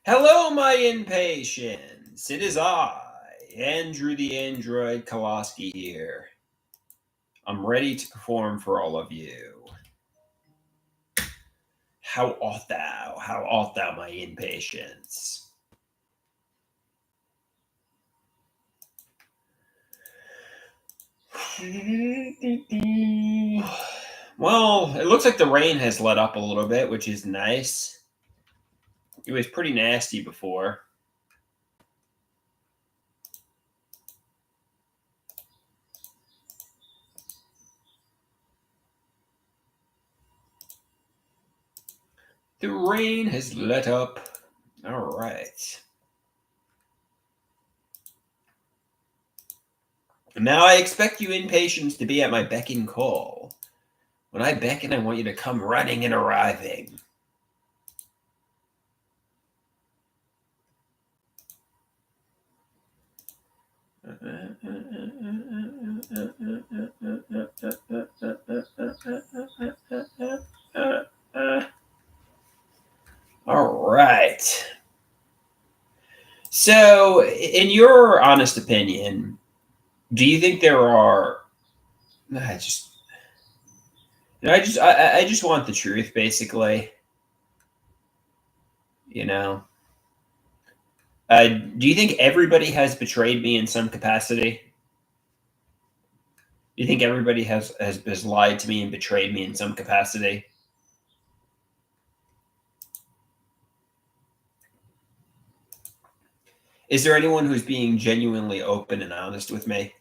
Hello, my impatience. It is I, Andrew the Android Koloski here. I'm ready to perform for all of you. How art thou? How art thou, my impatience? Well, it looks like the rain has let up a little bit, which is nice. It was pretty nasty before. The rain has let up. All right. Now I expect you impatience to be at my beck and call. When I beckon, I want you to come running and arriving. All right. So, in your honest opinion, do you think there are? I just, I just want the truth, basically. You know, do you think everybody has betrayed me in some capacity? Do you think everybody has lied to me and betrayed me in some capacity? Is there anyone who's being genuinely open and honest with me?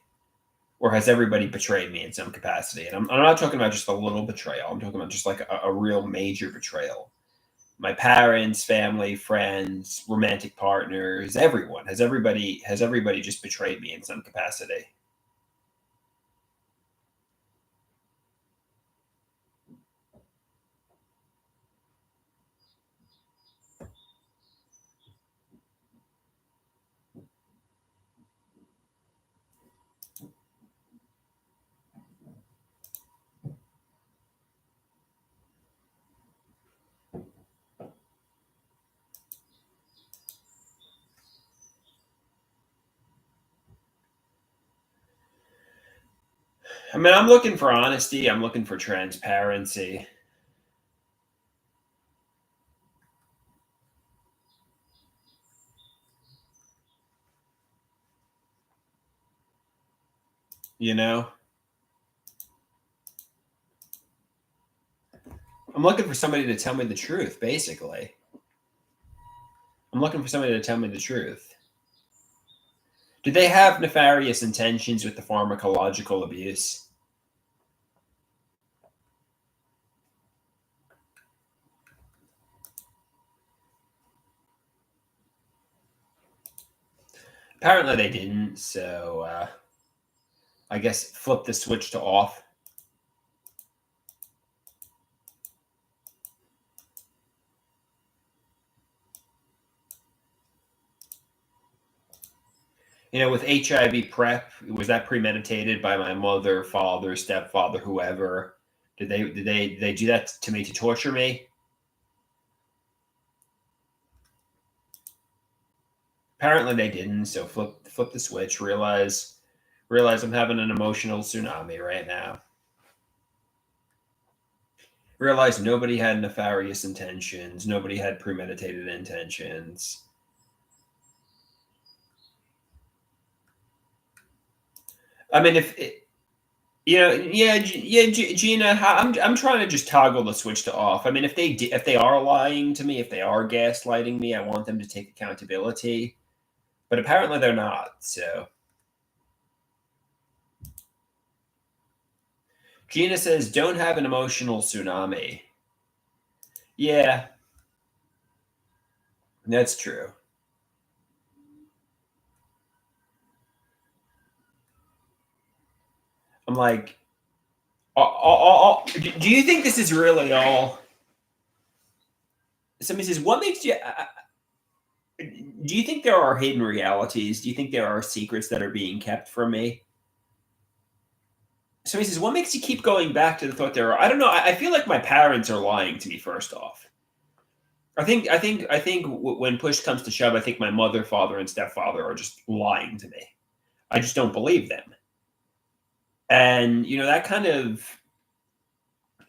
Or has everybody betrayed me in some capacity? And I'm not talking about just a little betrayal. I'm talking about just like a real major betrayal. My parents, family, friends, romantic partners, everyone. Has everybody just betrayed me in some capacity? I mean, I'm looking for honesty. I'm looking for transparency. You know, I'm looking for somebody to tell me the truth. Basically, I'm looking for somebody to tell me the truth. Do they have nefarious intentions with the pharmacological abuse? Apparently, they didn't. So I guess flip the switch to off. With HIV prep, was that premeditated by my mother, father, stepfather, whoever? Did they do that to me to torture me? Apparently they didn't. So flip the switch. Realize I'm having an emotional tsunami right now. Realize nobody had nefarious intentions. Nobody had premeditated intentions. I mean, if yeah, Gina, I'm trying to just toggle the switch to off. I mean, if they are lying to me, if they are gaslighting me, I want them to take accountability. But apparently they're not. So Gina says, "Don't have an emotional tsunami." Yeah, that's true. I'm like, do you think this is really all? Somebody says, "What makes you?" Do you think there are hidden realities? Do you think there are secrets that are being kept from me? Somebody says, "What makes you keep going back to the thought there are?" I don't know. I feel like my parents are lying to me. First off, When push comes to shove, I think my mother, father, and stepfather are just lying to me. I just don't believe them. And that kind of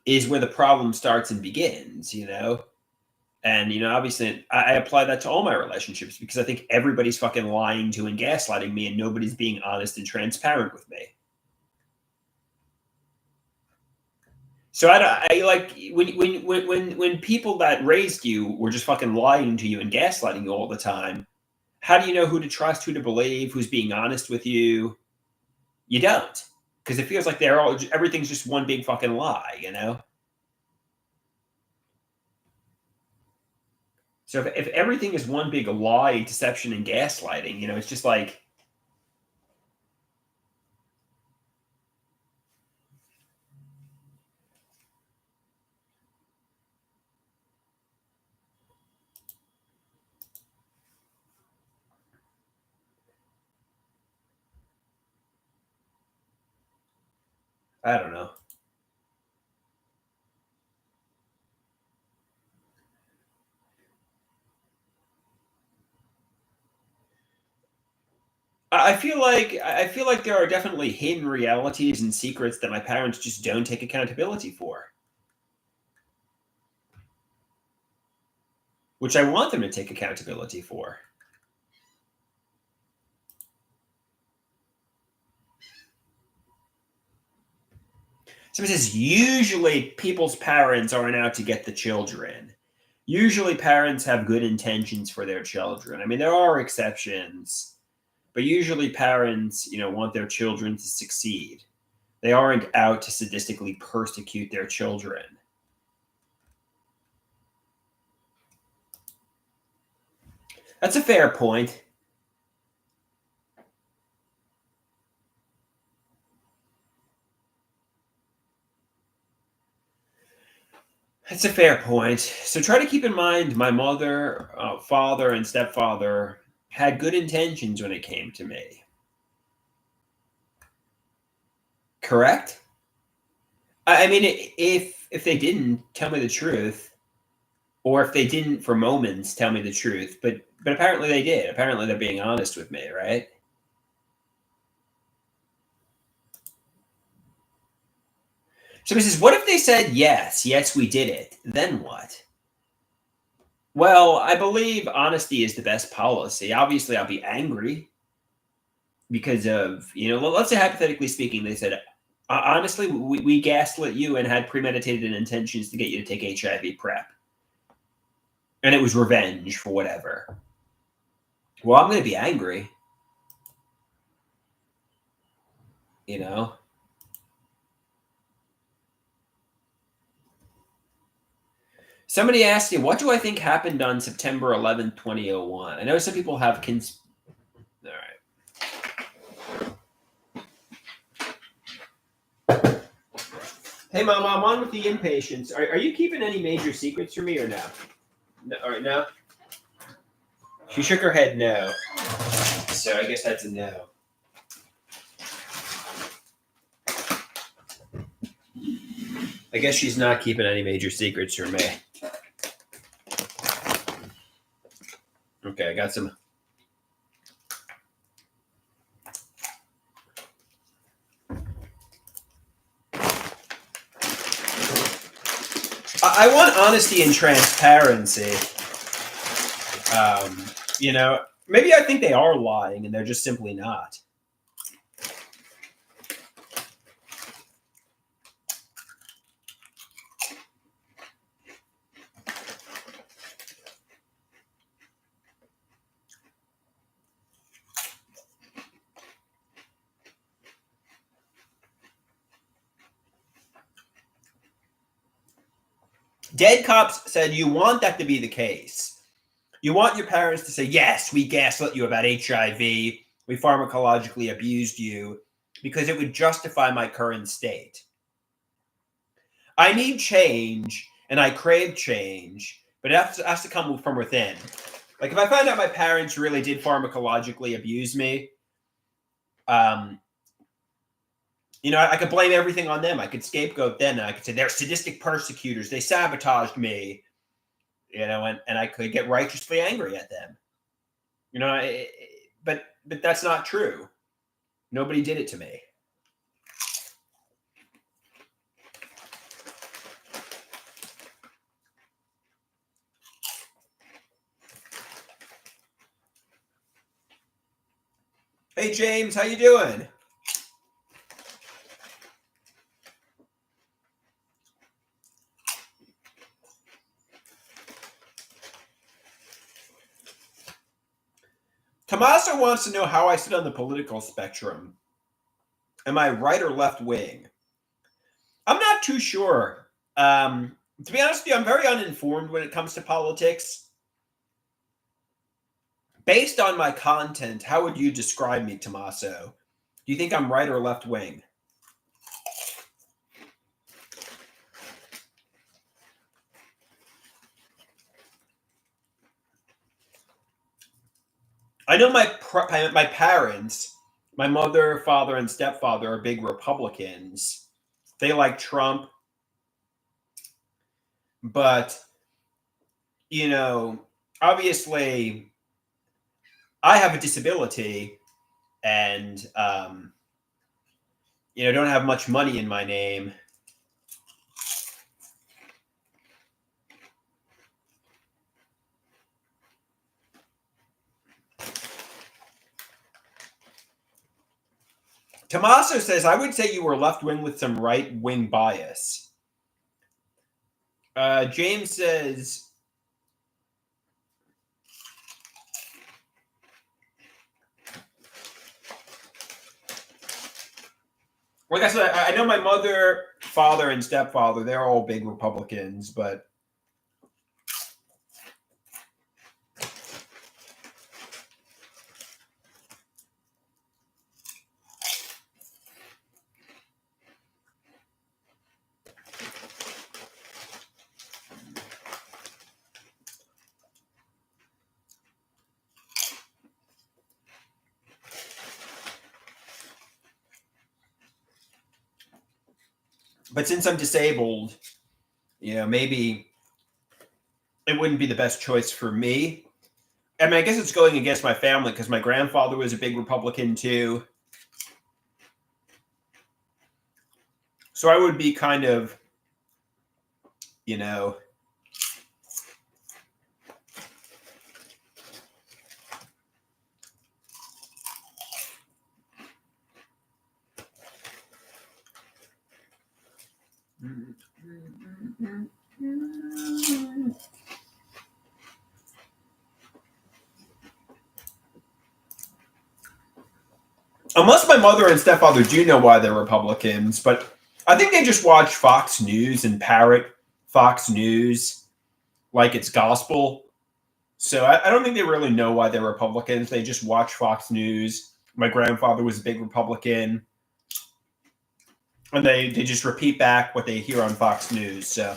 is where the problem starts and begins. And obviously, I apply that to all my relationships because I think everybody's fucking lying to and gaslighting me, and nobody's being honest and transparent with me. So I like when people that raised you were just fucking lying to you and gaslighting you all the time. How do you know who to trust, who to believe, who's being honest with you? You don't, because it feels like everything's just one big fucking lie. So if everything is one big lie, deception, and gaslighting, it's just like, I don't know. I feel like there are definitely hidden realities and secrets that my parents just don't take accountability for, which I want them to take accountability for. So it says usually people's parents aren't out to get the children. Usually parents have good intentions for their children. I mean, there are exceptions, but usually parents, want their children to succeed. They aren't out to sadistically persecute their children. That's a fair point. That's a fair point. So try to keep in mind my mother, father, and stepfather had good intentions when it came to me. Correct? I mean, if they didn't tell me the truth, or if they didn't for moments tell me the truth, but apparently they did. Apparently they're being honest with me, right? So he says, what if they said yes, we did it? Then what? Well, I believe honesty is the best policy. Obviously, I'll be angry because of, let's say hypothetically speaking, they said, honestly, we gaslit you and had premeditated intentions to get you to take HIV prep. And it was revenge for whatever. Well, I'm going to be angry. You know? Somebody asked you, what do I think happened on September 11th, 2001? I know some people have All right. Hey, Mom, I'm on with the impatience. Are you keeping any major secrets from me or no? No? All right, no? She shook her head no. So I guess that's a no. I guess she's not keeping any major secrets from me. Okay, I got some. I want honesty and transparency. Maybe I think they are lying and they're just simply not. Dead Cops said you want that to be the case. You want your parents to say, yes, we gaslit you about HIV. We pharmacologically abused you because it would justify my current state. I need change and I crave change, but it has to come from within. Like if I find out my parents really did pharmacologically abuse me, I could blame everything on them. I could scapegoat them. And I could say they're sadistic persecutors. They sabotaged me. and I could get righteously angry at them. But that's not true. Nobody did it to me. Hey James, how you doing? Tommaso wants to know how I sit on the political spectrum. Am I right or left wing? I'm not too sure. To be honest with you, I'm very uninformed when it comes to politics. Based on my content, how would you describe me, Tommaso? Do you think I'm right or left wing? I know my parents, my mother, father, and stepfather are big Republicans. They like Trump, but obviously, I have a disability, and don't have much money in my name. Tommaso says, I would say you were left wing with some right wing bias. James says, like I said, I know my mother, father, and stepfather, they're all big Republicans, but since I'm disabled, maybe it wouldn't be the best choice for me. I mean, I guess it's going against my family because my grandfather was a big Republican too. So I would be kind of, unless my mother and stepfather do know why they're Republicans, but I think they just watch Fox News and parrot Fox News like it's gospel. So I don't think they really know why they're Republicans. They just watch Fox News. My grandfather was a big Republican. And they just repeat back what they hear on Fox News. So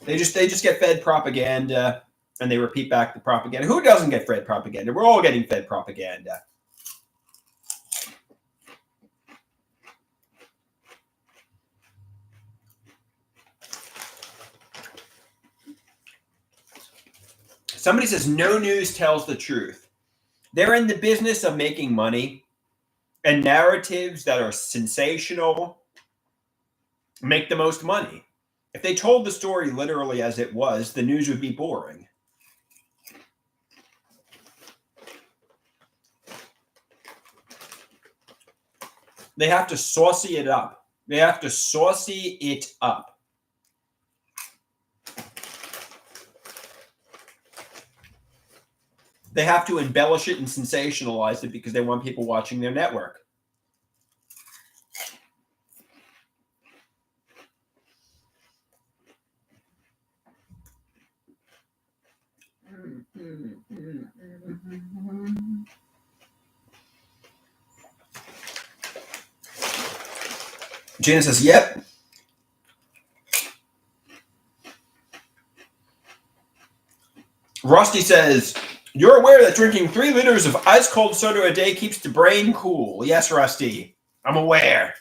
they just get fed propaganda and they repeat back the propaganda. Who doesn't get fed propaganda? We're all getting fed propaganda. Somebody says no news tells the truth. They're in the business of making money, and narratives that are sensational make the most money. If they told the story literally as it was, the news would be boring. They have to saucy it up. They have to saucy it up. They have to embellish it and sensationalize it because they want people watching their network. Gina says, yep. Rusty says, you're aware that drinking 3 liters of ice cold soda a day keeps the brain cool. Yes, Rusty. I'm aware.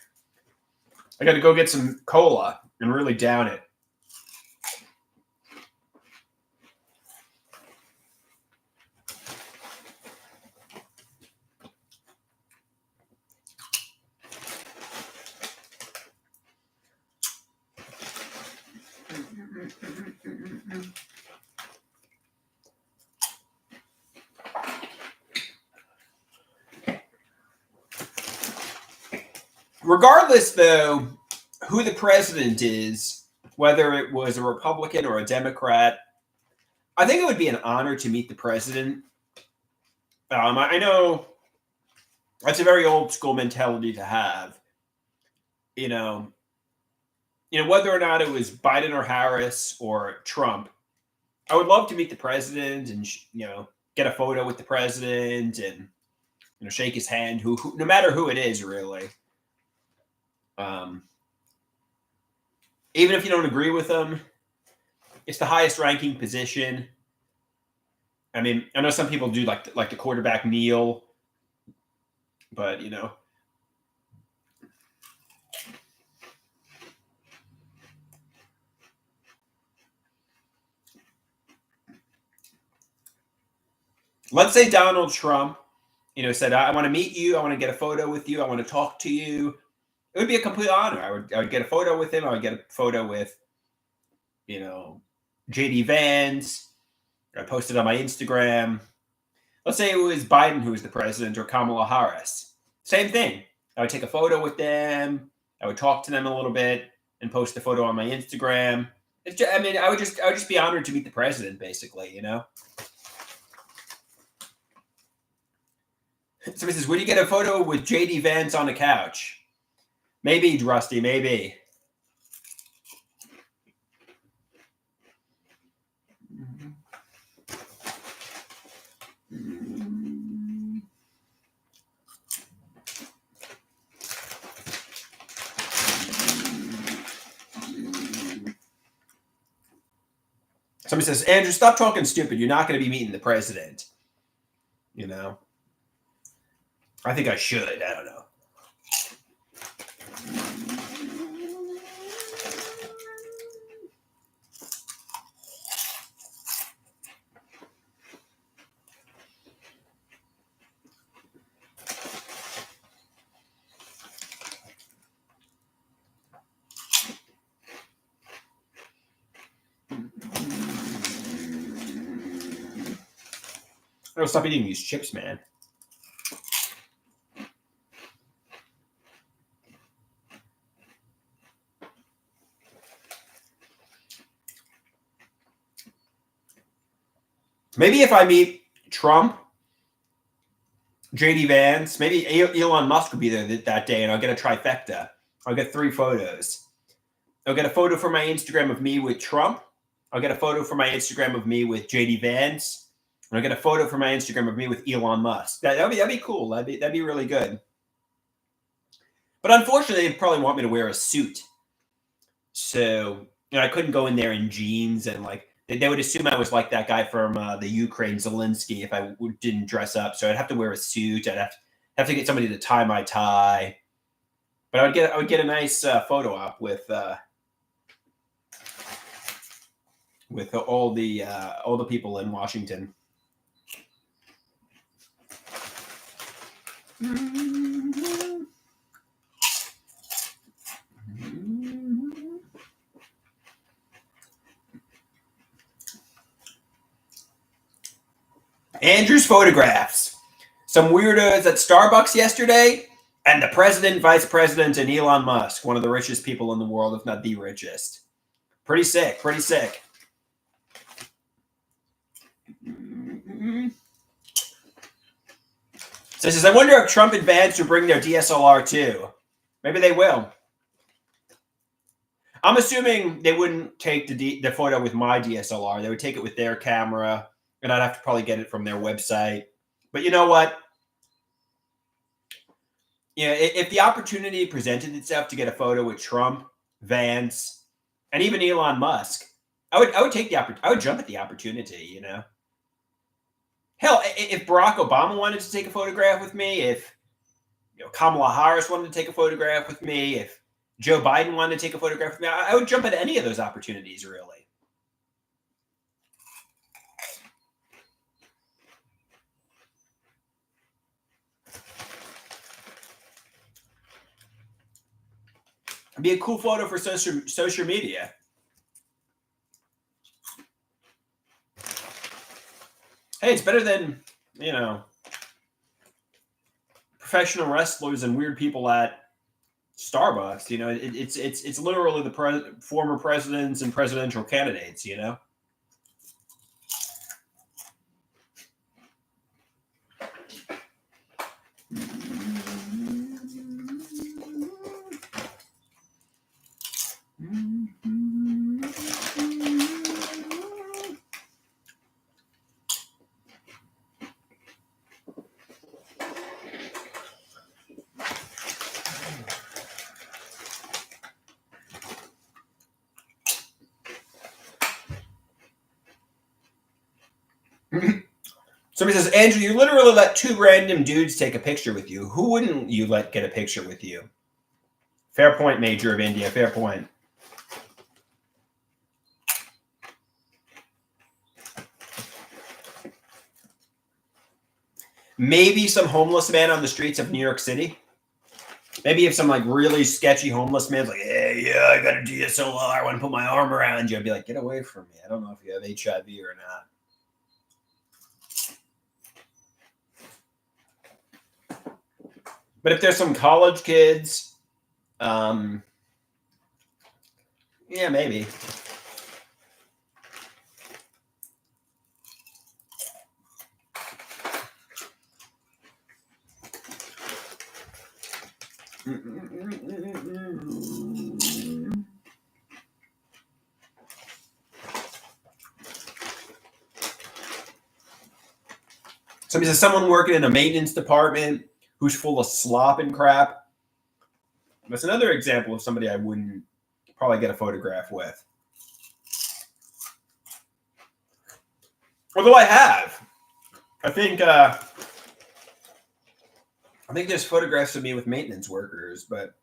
I got to go get some cola and really down it. Regardless, though, who the president is, whether it was a Republican or a Democrat, I think it would be an honor to meet the president. I know that's a very old school mentality to have. You know, whether or not it was Biden or Harris or Trump, I would love to meet the president and get a photo with the president and shake his hand. Who no matter who it is, really. Even if you don't agree with them, it's the highest ranking position. I mean, I know some people do like the quarterback kneel, but let's say Donald Trump, said, I want to meet you. I want to get a photo with you. I want to talk to you. It would be a complete honor. I would get a photo with him. I would get a photo with, JD Vance. I posted on my Instagram. Let's say it was Biden who was the president or Kamala Harris. Same thing. I would take a photo with them. I would talk to them a little bit and post the photo on my Instagram. I would just be honored to meet the president, basically. Somebody says, would you get a photo with JD Vance on the couch? Maybe, Rusty, maybe. Somebody says, Andrew, stop talking stupid. You're not going to be meeting the president. I think I should. I don't know. I gotta stop eating these chips, man. Maybe if I meet Trump, JD Vance, maybe Elon Musk will be there that day, and I'll get a trifecta. I'll get 3 photos. I'll get a photo for my Instagram of me with Trump. I'll get a photo for my Instagram of me with JD Vance. And I'll get a photo for my Instagram of me with Elon Musk. That'd be cool. That'd be really good. But unfortunately, they'd probably want me to wear a suit. So I couldn't go in there in jeans and they would assume I was like that guy from the Ukraine, Zelensky, if I didn't dress up. So I'd have to wear a suit. I'd have to get somebody to tie my tie. But I would get a nice photo op with all the people in Washington. Andrew's photographs. Some weirdos at Starbucks yesterday, and the president, vice president, and Elon Musk, one of the richest people in the world, if not the richest. Pretty sick. Pretty sick. So he says, I wonder if Trump and Vance will bring their DSLR too. Maybe they will. I'm assuming they wouldn't take the photo with my DSLR. They would take it with their camera, and I'd have to probably get it from their website. But you know what? You know, if the opportunity presented itself to get a photo with Trump, Vance, and even Elon Musk, I would take the I would jump at the opportunity. You know, hell, if Barack Obama wanted to take a photograph with me, if Kamala Harris wanted to take a photograph with me, if Joe Biden wanted to take a photograph with me, I would jump at any of those opportunities. Really. It'd be a cool photo for social media. Hey, it's better than, professional wrestlers and weird people at Starbucks. It's literally the former presidents and presidential candidates. Somebody says, Andrew, you literally let two random dudes take a picture with you. Who wouldn't you let get a picture with you? Fair point, Major of India. Fair point. Maybe some homeless man on the streets of New York City. Maybe if some really sketchy homeless man's like, hey, yeah, I got a DSLR. I want to put my arm around you. I'd be like, get away from me. I don't know if you have HIV or not. But if there's some college kids, yeah, maybe. Somebody says someone working in a maintenance department who's full of slop and crap. That's another example of somebody I wouldn't probably get a photograph with. Although I have. I think there's photographs of me with maintenance workers, but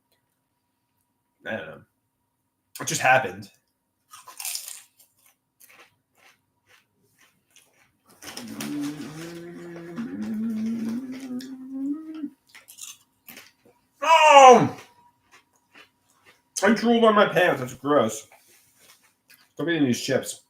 I don't know. It just happened. Oh! I drooled on my pants. That's gross. Stop eating these chips.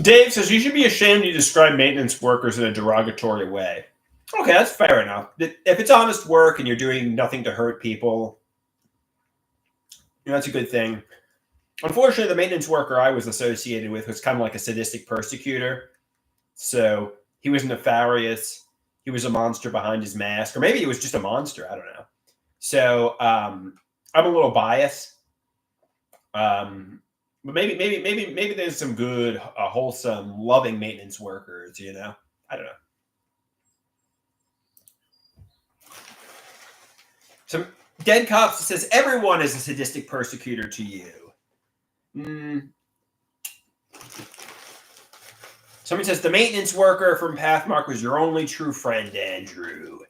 Dave says you should be ashamed you describe maintenance workers in a derogatory way. Okay, that's fair enough. If it's honest work and you're doing nothing to hurt people, that's a good thing. Unfortunately, the maintenance worker I was associated with was kind of like a sadistic persecutor. So he was nefarious. He was a monster behind his mask, or maybe he was just a monster. I don't know. So I'm a little biased. But maybe there's some good, wholesome, loving maintenance workers. I don't know. Some Dead Cops says everyone is a sadistic persecutor to you. Somebody says the maintenance worker from Pathmark was your only true friend, Andrew.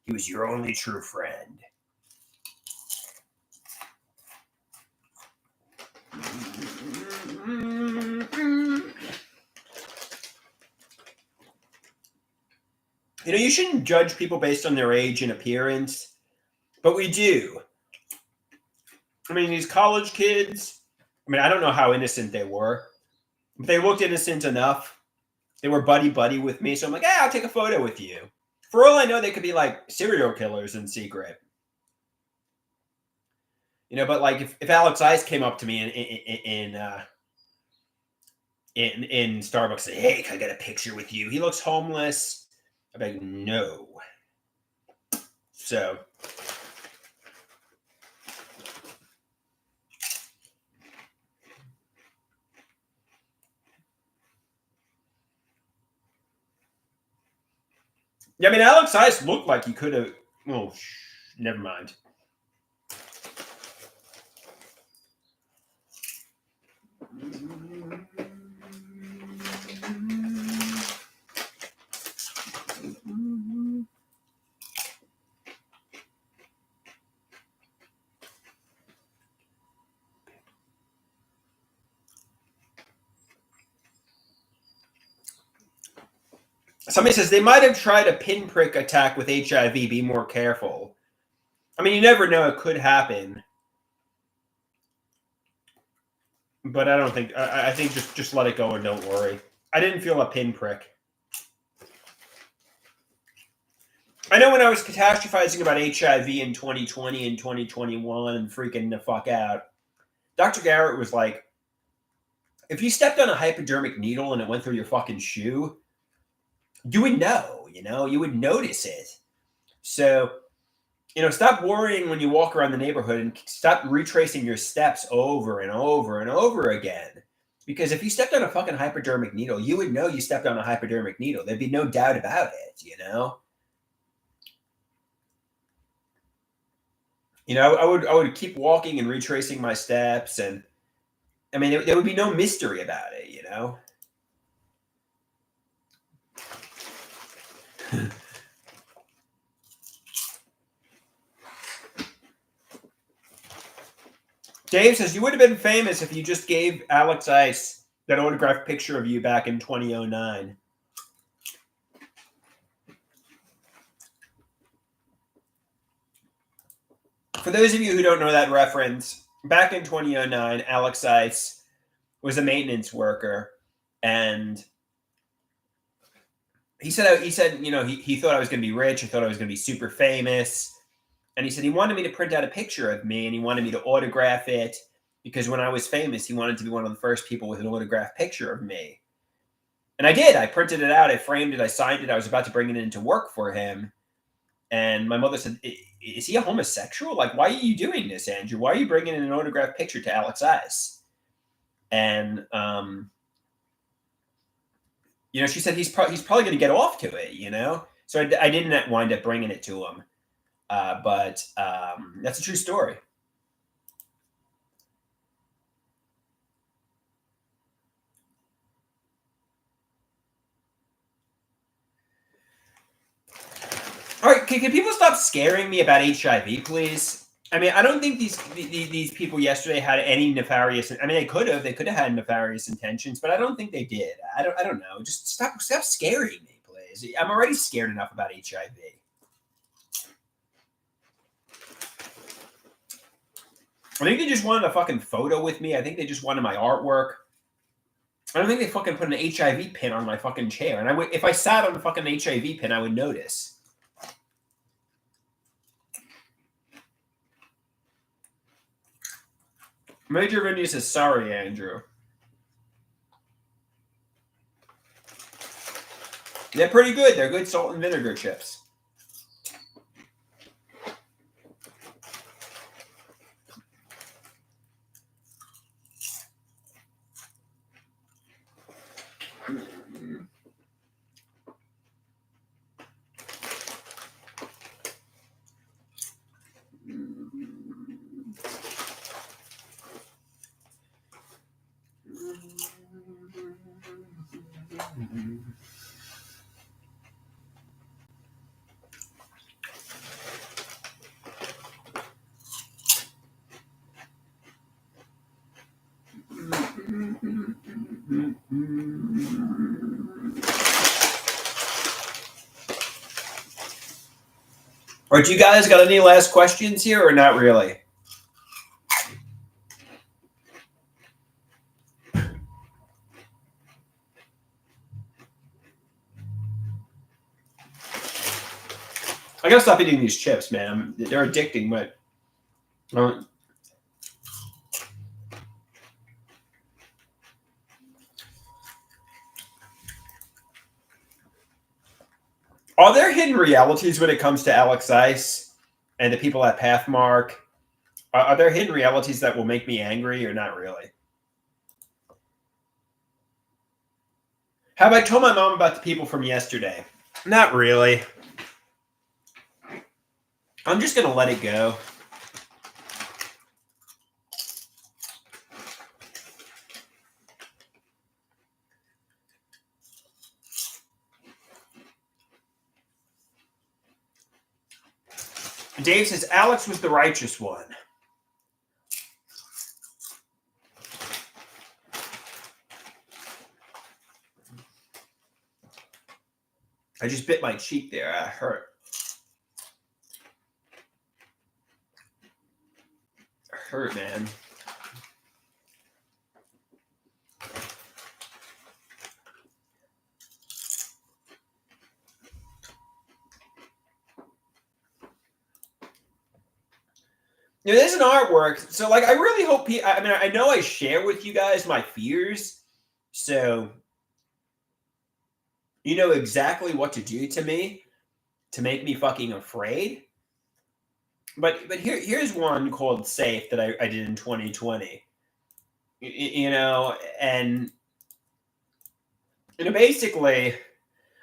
He was your only true friend. You shouldn't judge people based on their age and appearance, but we do. I mean, these college kids, I don't know how innocent they were, but they looked innocent enough. They were buddy-buddy with me, so I'm like, I'll take a photo with you. For all I know, they could be like serial killers in secret. But if Alex Ice came up to me in Starbucks, say, "Hey, can I get a picture with you?" He looks homeless. I'm like, no. So yeah, I mean, Alex Ice looked like he could have. Oh, never mind. Somebody says they might have tried a pinprick attack with HIV. Be more careful. I mean, you never know; it could happen. But I don't think. I think just let it go and don't worry. I didn't feel a pinprick. I know when I was catastrophizing about HIV in 2020 and 2021 and freaking the fuck out, Dr. Garrett was like, if you stepped on a hypodermic needle and it went through your fucking shoe, you would know, you would notice it. So, stop worrying when you walk around the neighborhood and stop retracing your steps over and over and over again. Because if you stepped on a fucking hypodermic needle, you would know you stepped on a hypodermic needle. There'd be no doubt about it. I would keep walking and retracing my steps, and I mean, there would be no mystery about it. Dave says you would have been famous if you just gave Alex Ice that autographed picture of you back in 2009. For those of you who don't know that reference, back in 2009, Alex Ice was a maintenance worker, and he said he thought I was going to be rich. He thought I was going to be super famous. And he said he wanted me to print out a picture of me, and he wanted me to autograph it because when I was famous, he wanted to be one of the first people with an autographed picture of me. And I did. I printed it out. I framed it. I signed it. I was about to bring it into work for him. And my mother said, is he a homosexual? Like, why are you doing this, Andrew? Why are you bringing in an autographed picture to Alex Ice? And, she said he's probably going to get off to it, So I didn't wind up bringing it to him. But that's a true story. All right, can people stop scaring me about HIV, please? I mean, I don't think these people yesterday had any nefarious. I mean, they could have had nefarious intentions, but I don't think they did. I don't know. Just stop scaring me, please. I'm already scared enough about HIV. I think they just wanted a fucking photo with me. I think they just wanted my artwork. I don't think they fucking put an HIV pin on my fucking chair. And if I sat on a fucking HIV pin, I would notice. Major Vinny says, sorry, Andrew. They're pretty good. They're good salt and vinegar chips. All right, you guys got any last questions here or not really? I gotta stop eating these chips, man. They're addicting, but Are there hidden realities when it comes to Alex Ice and the people at Pathmark? Are there hidden realities that will make me angry or not really? Have I told my mom about the people from yesterday? Not really. I'm just going to let it go. Dave says Alex was the righteous one. I just bit my cheek there. It hurt. It hurt, man. There's an artwork. So, like, I really hope I know I share with you guys my fears. So, you know exactly what to do to me to make me fucking afraid. But here's one called Safe that I did in 2020. You know, and basically,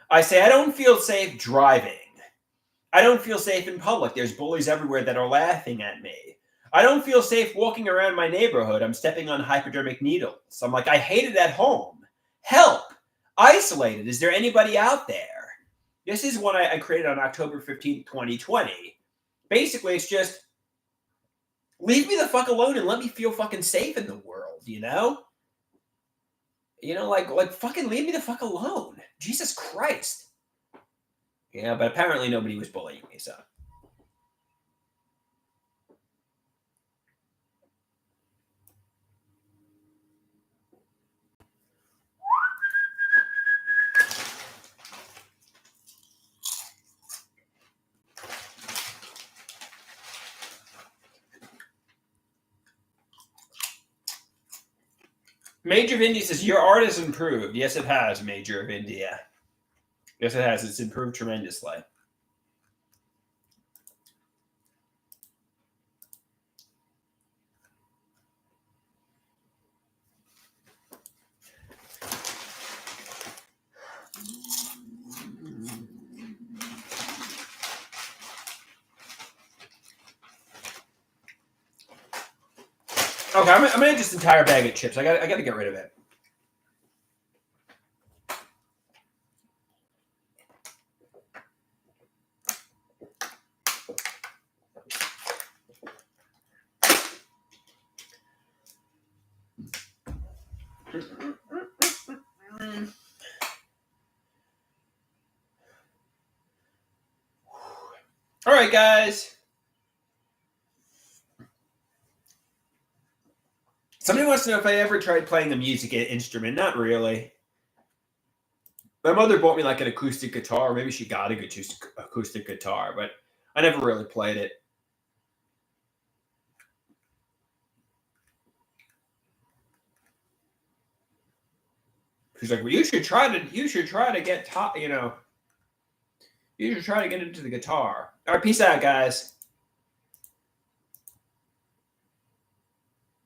I say I don't feel safe driving. I don't feel safe in public. There's bullies everywhere that are laughing at me. I don't feel safe walking around my neighborhood. I'm stepping on hypodermic needles. I'm like, I hate it at home. Help! Isolated. Is there anybody out there? This is one I created on October 15th, 2020. Basically, it's just leave me the fuck alone and let me feel fucking safe in the world, you know? You know, like fucking leave me the fuck alone. Jesus Christ. Yeah, but apparently nobody was bullying me, so. Major of India says, your art has improved. Yes, it has, Major of India. Yes, it has. It's improved tremendously. Okay, I'm gonna eat this entire bag of chips. I gotta get rid of it. All right, guys. Somebody wants to know if I ever tried playing a music instrument. Not really. My mother bought me like an acoustic guitar. Maybe she got a good acoustic guitar, but I never really played it. She's like, well, you should try to get top, you should try to get into the guitar. All right, peace out, guys.